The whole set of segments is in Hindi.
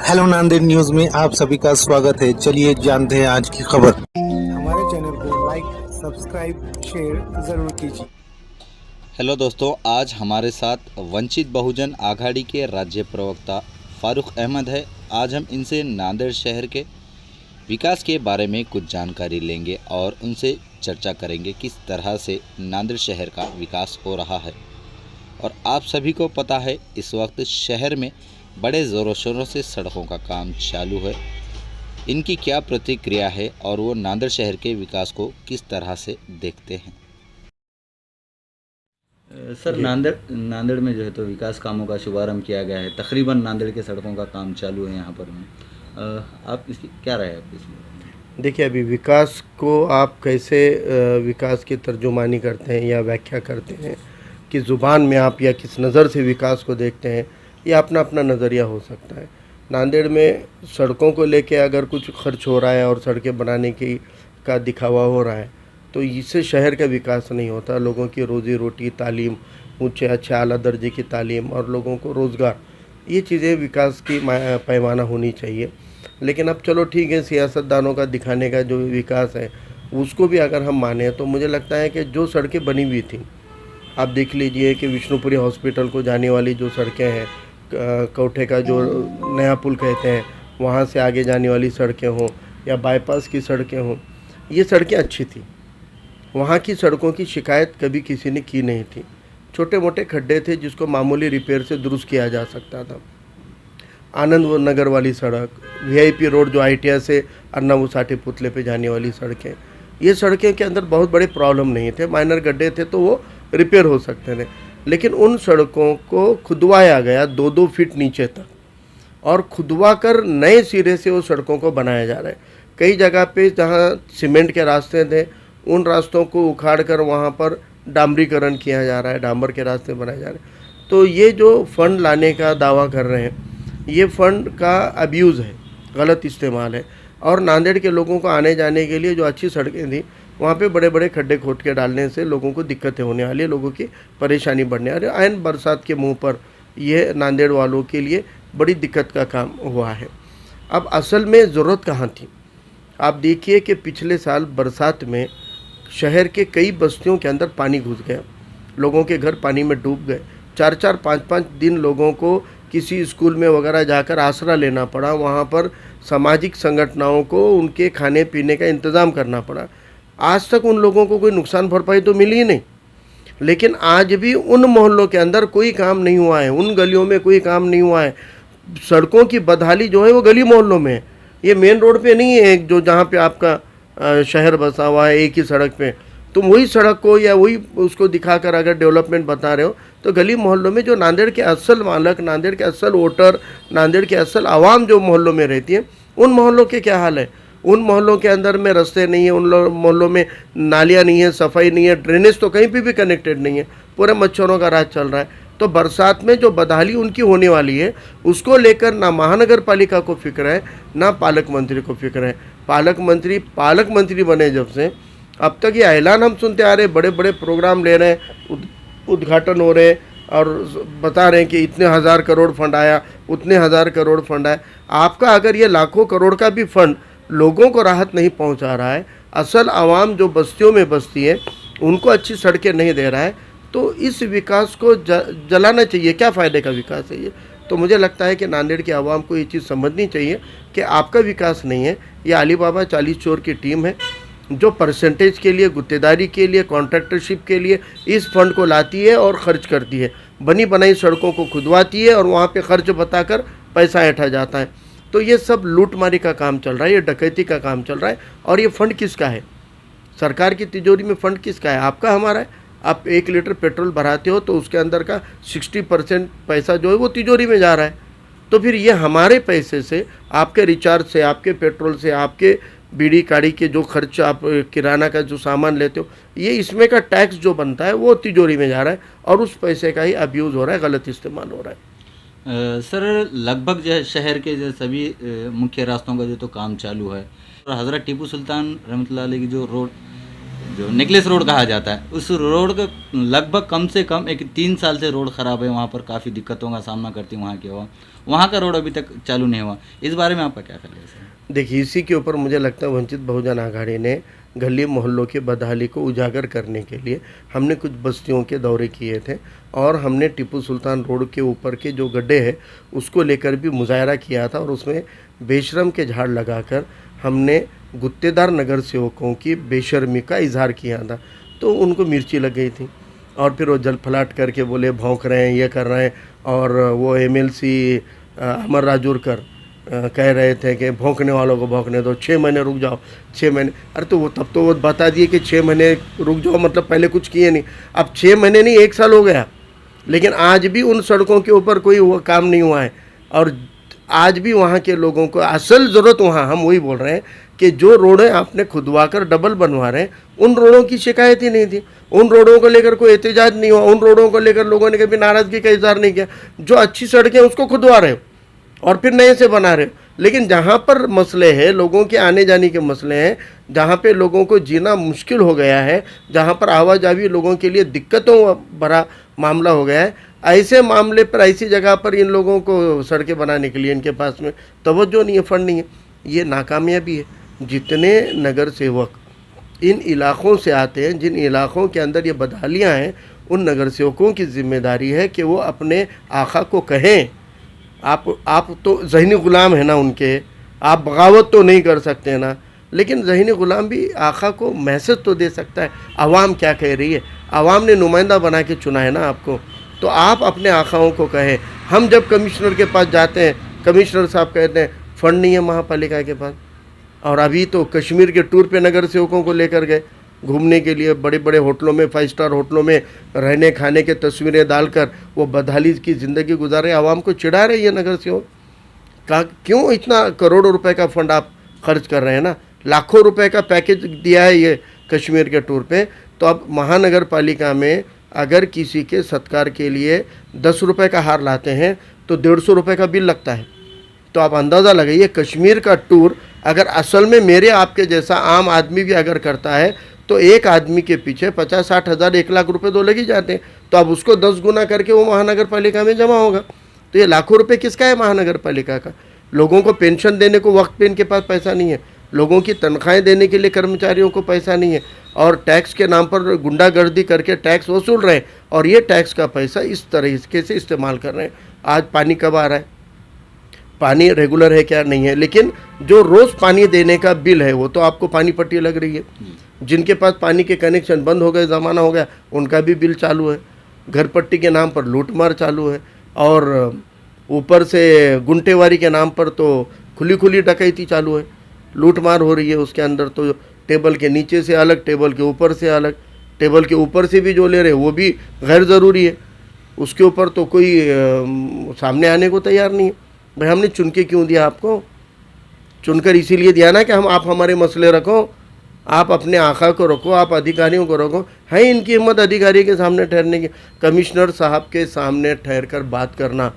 हेलो नांदेड़ न्यूज में आप सभी का स्वागत है। चलिए जानते हैं आज की खबर। हमारे चैनल को लाइक, सब्सक्राइब, शेयर जरूर कीजिए। हेलो दोस्तों, आज हमारे साथ वंचित बहुजन आघाड़ी के राज्य प्रवक्ता फारूक अहमद है। आज हम इनसे नांदेड़ शहर के विकास के बारे में कुछ जानकारी लेंगे और उनसे चर्चा करेंगे किस तरह से नांदेड़ शहर का विकास हो रहा है। और आप सभी को पता है इस वक्त शहर में बड़े ज़ोरों शोरों से सड़कों का काम चालू है। इनकी क्या प्रतिक्रिया है और वो नांदेड़ शहर के विकास को किस तरह से देखते हैं। सर, नांदेड़ में जो है तो विकास कामों का शुभारंभ किया गया है। तकरीबन नांदेड़ के सड़कों का काम चालू है यहाँ पर में। आप इसकी क्या राय है आपकी इसमें? देखिए, अभी विकास को आप कैसे विकास की तर्जुमानी करते हैं या व्याख्या करते हैं, किस ज़ुबान में आप या किस नज़र से विकास को देखते हैं, ये अपना अपना नज़रिया हो सकता है। नांदेड़ में सड़कों को लेके अगर कुछ खर्च हो रहा है और सड़कें बनाने की का दिखावा हो रहा है तो इससे शहर का विकास नहीं होता। लोगों की रोज़ी रोटी, तालीम, ऊँचे अच्छे आला दर्जे की तालीम और लोगों को रोज़गार, ये चीज़ें विकास की पैमाना होनी चाहिए। लेकिन अब चलो ठीक है, सियासतदानों का दिखाने का जो विकास है उसको भी अगर हम माने तो मुझे लगता है कि जो सड़कें बनी हुई थी, आप देख लीजिए कि विष्णुपुरी हॉस्पिटल को जाने वाली जो सड़कें हैं, कोठे का जो नया पुल कहते हैं, वहाँ से आगे जाने वाली सड़कें हों या बाईपास की सड़कें हों, ये सड़कें अच्छी थी। वहाँ की सड़कों की शिकायत कभी किसी ने की नहीं थी। छोटे मोटे खड्डे थे जिसको मामूली रिपेयर से दुरुस्त किया जा सकता था। आनंद नगर वाली सड़क, वीआईपी रोड जो ITI से अन्ना उसाटे पुतले पे जाने वाली सड़कें, ये सड़कें के अंदर बहुत बड़े प्रॉब्लम नहीं थे। माइनर गड्ढे थे तो वो रिपेयर हो सकते थे। लेकिन उन सड़कों को खुदवाया गया 2-2 फीट नीचे तक, और खुदवा कर नए सिरे से वो सड़कों को बनाया जा रहा है। कई जगह पे जहाँ सीमेंट के रास्ते थे उन रास्तों को उखाड़ कर वहाँ पर डामरीकरण किया जा रहा है, डामर के रास्ते बनाए जा रहे हैं। तो ये जो फ़ंड लाने का दावा कर रहे हैं, ये फ़ंड का अब्यूज़ है, गलत इस्तेमाल है। और नांदेड़ के लोगों को आने जाने के लिए जो अच्छी सड़कें थी वहाँ पे बड़े बड़े खड्डे खोद के डालने से लोगों को दिक्कतें होने वाली है, लोगों की परेशानी बढ़ने वाली है। आयन बरसात के मुंह पर ये नांदेड़ वालों के लिए बड़ी दिक्कत का काम हुआ है। अब असल में ज़रूरत कहाँ थी? आप देखिए कि पिछले साल बरसात में शहर के कई बस्तियों के अंदर पानी घुस गया, लोगों के घर पानी में डूब गए। 4-4, 5-5 दिन लोगों को किसी स्कूल में वगैरह जाकर आसरा लेना पड़ा। वहाँ पर सामाजिक संगठनों को उनके खाने पीने का इंतज़ाम करना पड़ा। आज तक उन लोगों को कोई नुकसान भरपाई तो मिली ही नहीं। लेकिन आज भी उन मोहल्लों के अंदर कोई काम नहीं हुआ है, उन गलियों में कोई काम नहीं हुआ है। सड़कों की बदहाली जो है वो गली मोहल्लों में है, ये मेन रोड पे नहीं है। एक जो जहाँ पे आपका शहर बसा हुआ है एक ही सड़क पे, तुम वही सड़क को या वही उसको दिखाकर अगर डेवलपमेंट बता रहे हो तो गली मोहल्लों में जो नांदेड़ के असल मालक, नांदेड़ के असल वोटर, नांदेड़ के असल आवाम जो मोहल्लों में रहती है, उन मोहल्लों के क्या हाल है? उन मोहल्लों के अंदर में रास्ते नहीं है, उन मोहल्लों में नालियाँ नहीं है, सफाई नहीं है, ड्रेनेज तो कहीं भी कनेक्टेड नहीं है, पूरे मच्छरों का राज चल रहा है। तो बरसात में जो बदहाली उनकी होने वाली है उसको लेकर ना महानगर पालिका को फिक्र है, ना पालक मंत्री को फिक्र है। पालक मंत्री बने जब से अब तक ये ऐलान हम सुनते आ रहे, बड़े बड़े प्रोग्राम ले रहे हैं, उद्घाटन हो रहे हैं और बता रहे हैं कि इतने हज़ार करोड़ फंड आया, उतने हज़ार करोड़ फंड आया। आपका अगर ये लाखों करोड़ का भी फंड लोगों को राहत नहीं पहुंचा रहा है, असल आवाम जो बस्तियों में बसती है उनको अच्छी सड़कें नहीं दे रहा है, तो इस विकास को जलाना चाहिए। क्या फ़ायदे का विकास है ये? तो मुझे लगता है कि नांदेड़ के आवाम को ये चीज़ समझनी चाहिए कि आपका विकास नहीं है, ये अली बाबा 40 चोर की टीम है जो परसेंटेज के लिए, गुत्तेदारी के लिए, कॉन्ट्रैक्टरशिप के लिए इस फंड को लाती है और ख़र्च करती है। बनी बनाई सड़कों को खुदवाती है और वहाँ पे खर्च बताकर पैसा ऐंठा जाता है। तो ये सब लूटमारी का काम चल रहा है, ये डकैती का काम चल रहा है। और ये फंड किसका है? सरकार की तिजोरी में फंड किसका है? आपका, हमारा है। आप 1 लीटर पेट्रोल भराते हो तो उसके अंदर का 60% पैसा जो है वो तिजोरी में जा रहा है। तो फिर ये हमारे पैसे से, आपके रिचार्ज से, आपके पेट्रोल से, आपके बीड़ी काड़ी के जो खर्च, आप किराना का जो सामान लेते हो, ये इसमें का टैक्स जो बनता है वो तिजोरी में जा रहा है और उस पैसे का ही अब्यूज़ हो रहा है, गलत इस्तेमाल हो रहा है। सर, लगभग जो शहर के जो सभी मुख्य रास्तों का जो तो काम चालू है। और हज़रत टीपू सुल्तान रहमतुल्लाह अलैह की जो रोड जो नेकलेस रोड कहा जाता है, उस रोड का लगभग कम से कम एक 3 साल से रोड ख़राब है। वहाँ पर काफ़ी दिक्कतों का सामना करती वहाँ की हवा, वहाँ का रोड अभी तक चालू नहीं हुआ। इस बारे में आपका क्या ख्याल है सर? देखिए, इसी के ऊपर मुझे लगता है वंचित बहुजन आघाड़ी ने गली मोहल्लों की बदहाली को उजागर करने के लिए हमने कुछ बस्तियों के दौरे किए थे और हमने टीपू सुल्तान रोड के ऊपर के जो गड्ढे हैं उसको लेकर भी मुजाहरा किया था और उसमें बेशरम के झाड़ लगाकर हमने गुत्तेदार नगर सेवकों की बेशर्मी का इजहार किया था। तो उनको मिर्ची लग गई थी और फिर वो जल फलाट करके बोले भौंक रहे हैं, ये कर रहे हैं। और वो एमएलसी अमर राजूरकर कह रहे थे कि भौंकने वालों को भौंकने दो, 6 महीने रुक जाओ, 6 महीने। अरे तो वो तब तो वो बता दिए कि 6 महीने रुक जाओ, मतलब पहले कुछ किए नहीं। अब 6 महीने नहीं, 1 साल हो गया, लेकिन आज भी उन सड़कों के ऊपर कोई वो काम नहीं हुआ है। और आज भी वहाँ के लोगों को असल ज़रूरत, वहाँ हम वही बोल रहे हैं कि जो रोडें आपने खुदवा कर डबल बनवा रहे हैं, उन रोडों की शिकायत ही नहीं थी, उन रोडों को लेकर कोई एहतजाज नहीं हुआ, उन रोडों को लेकर लोगों ने कभी नाराज़गी का इजहार नहीं किया। जो अच्छी सड़कें उसको खुदवा रहे हो और फिर नए से बना रहे हो। लेकिन जहाँ पर मसले हैं, लोगों के आने जाने के मसले हैं, जहाँ पे लोगों को जीना मुश्किल हो गया है, जहाँ पर आवाजाही लोगों के लिए दिक्कतों भरा मामला हो गया है, ऐसे मामले पर, ऐसी जगह पर इन लोगों को सड़कें बनाने के लिए इनके पास में तवज्जो नहीं है, फंड नहीं है। ये नाकामयाबी है। जितने नगर सेवक इन इलाक़ों से आते हैं, जिन इलाक़ों के अंदर ये बदहालियाँ हैं, उन नगर सेवकों की जिम्मेदारी है कि वो अपने आका को कहें। आप तो ज़हनी ग़ुलाम है ना उनके, आप बगावत तो नहीं कर सकते ना, लेकिन ज़हनी ग़ुलाम भी आका को मैसेज तो दे सकता है। आवाम क्या कह रही है, आवाम ने नुमाइंदा बना के चुना है ना आपको, तो आप अपने आकाओं को कहें। हम जब कमिश्नर के पास जाते हैं, कमिश्नर साहब कहते हैं फ़ंड नहीं है महापालिका के पास। और अभी तो कश्मीर के टूर पे नगर सेवकों को लेकर गए घूमने के लिए, बड़े बड़े होटलों में, 5 स्टार होटलों में रहने खाने के तस्वीरें डालकर वो बदहाली की ज़िंदगी गुजारे, आवाम को चिढ़ा रहे ये नगर सेवक। क्यों इतना करोड़ों रुपए का फ़ंड आप खर्च कर रहे हैं ना, लाखों रुपए का पैकेज दिया है ये कश्मीर के टूर पे। तो अब महानगर पालिका में अगर किसी के सत्कार के लिए 10 रुपये का हार लाते हैं तो 150 रुपये का बिल लगता है। तो आप अंदाज़ा लगाइए, कश्मीर का टूर अगर असल में मेरे आपके जैसा आम आदमी भी अगर करता है तो एक आदमी के पीछे 50-60 हज़ार 1 लाख रुपए तो लग ही जाते हैं। तो अब उसको 10 गुना करके वो महानगर पालिका में जमा होगा। तो ये लाखों रुपए किसका है? महानगर पालिका का। लोगों को पेंशन देने को वक्त पे इनके पास पैसा नहीं है, लोगों की तनख्वाहें देने के लिए कर्मचारियों को पैसा नहीं है, और टैक्स के नाम पर गुंडागर्दी करके टैक्स वसूल रहे हैं, और ये टैक्स का पैसा इस तरीके से इस्तेमाल कर रहे हैं। आज पानी कब आ रहा है, पानी रेगुलर है क्या? नहीं है। लेकिन जो रोज़ पानी देने का बिल है वो तो आपको पानी पट्टी लग रही है। जिनके पास पानी के कनेक्शन बंद हो गए, ज़माना हो गया, उनका भी बिल चालू है। घर पट्टी के नाम पर लूटमार चालू है, और ऊपर से गुंटेवारी के नाम पर तो खुली खुली डकैती चालू है, लूटमार हो रही है। उसके अंदर तो टेबल के नीचे से अलग, टेबल के ऊपर से अलग, टेबल के ऊपर से भी जो ले रहे वो भी गैर ज़रूरी है, उसके ऊपर तो कोई सामने आने को तैयार नहीं है। भाई हमने चुन के क्यों दिया आपको? चुनकर इसीलिए दिया ना कि आप हमारे मसले रखो, आप अपने आका को रखो, आप अधिकारियों को रखो। है इनकी हिम्मत अधिकारी के सामने ठहरने की? कमिश्नर साहब के सामने ठहर कर बात करना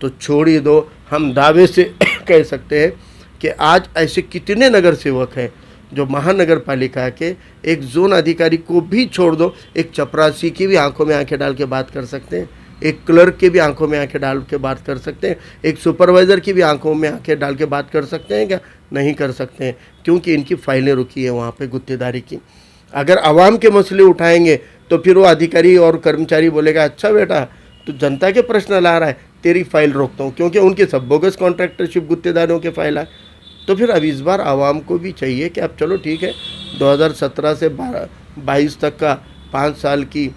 तो छोड़ ही दो। हम दावे से कह सकते हैं कि आज ऐसे कितने नगर सेवक हैं जो महानगर पालिका के एक जोन अधिकारी को भी छोड़ दो, एक चपरासी की भी आंखों में आंखें डाल के बात कर सकते हैं, एक क्लर्क के भी आंखों में आंखें डाल के बात कर सकते हैं, एक सुपरवाइज़र की भी आंखों में आंखें डाल के बात कर सकते हैं क्या? नहीं कर सकते हैं, क्योंकि इनकी फाइलें रुकी है वहाँ पे गुत्तेदारी की। अगर आवाम के मसले उठाएंगे तो फिर वो अधिकारी और कर्मचारी बोलेगा अच्छा बेटा तो जनता के प्रश्न ला रहा है, तेरी फाइल रोकता हूँ, क्योंकि उनके सब बोगस कॉन्ट्रैक्टरशिप गुत्तेदारों के फाइल आए। तो फिर अब इस बार आवाम को भी चाहिए कि अब चलो ठीक है, 2017 से 22 तक का 5 साल की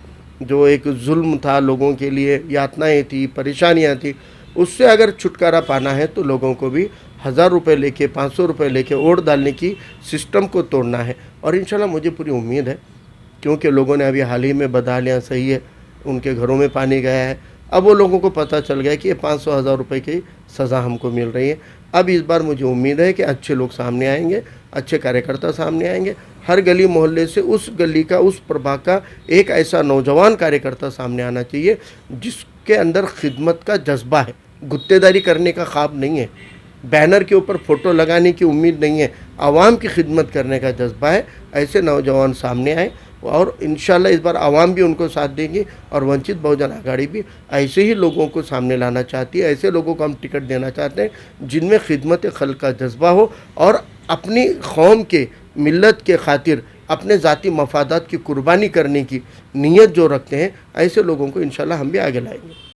जो एक जुल्म था, लोगों के लिए यातनाएं थी, परेशानियां थी, उससे अगर छुटकारा पाना है तो लोगों को भी 1000 रुपये लेके, 500 रुपये लेके वोट डालने की सिस्टम को तोड़ना है। और इंशाल्लाह मुझे पूरी उम्मीद है, क्योंकि लोगों ने अभी हाल ही में बदहालियाँ सही है, उनके घरों में पानी गया है, अब वो लोगों को पता चल गया कि ये 500-1000 रुपये की सज़ा हमको मिल रही है। अब इस बार मुझे उम्मीद है कि अच्छे लोग सामने आएंगे, अच्छे कार्यकर्ता सामने आएंगे। हर गली मोहल्ले से, उस गली का, उस प्रभाग का एक ऐसा नौजवान कार्यकर्ता सामने आना चाहिए जिसके अंदर खिदमत का जज्बा है, गुत्तेदारी करने का ख्वाब नहीं है, बैनर के ऊपर फ़ोटो लगाने की उम्मीद नहीं है, आवाम की खिदमत करने का जज्बा है, ऐसे नौजवान सामने आए और इंशाल्लाह इस बार आवाम भी उनको साथ देगी और वंचित बहुजन आघाड़ी भी ऐसे ही लोगों को सामने लाना चाहती है। ऐसे लोगों को हम टिकट देना चाहते हैं जिनमें खिदमत खल्क का जज्बा हो और अपनी कौम के मिल्लत के खातिर अपने ज़ाती मफादात की कुर्बानी करने की नीयत जो रखते हैं, ऐसे लोगों को इंशाल्लाह हम भी आगे लाएंगे।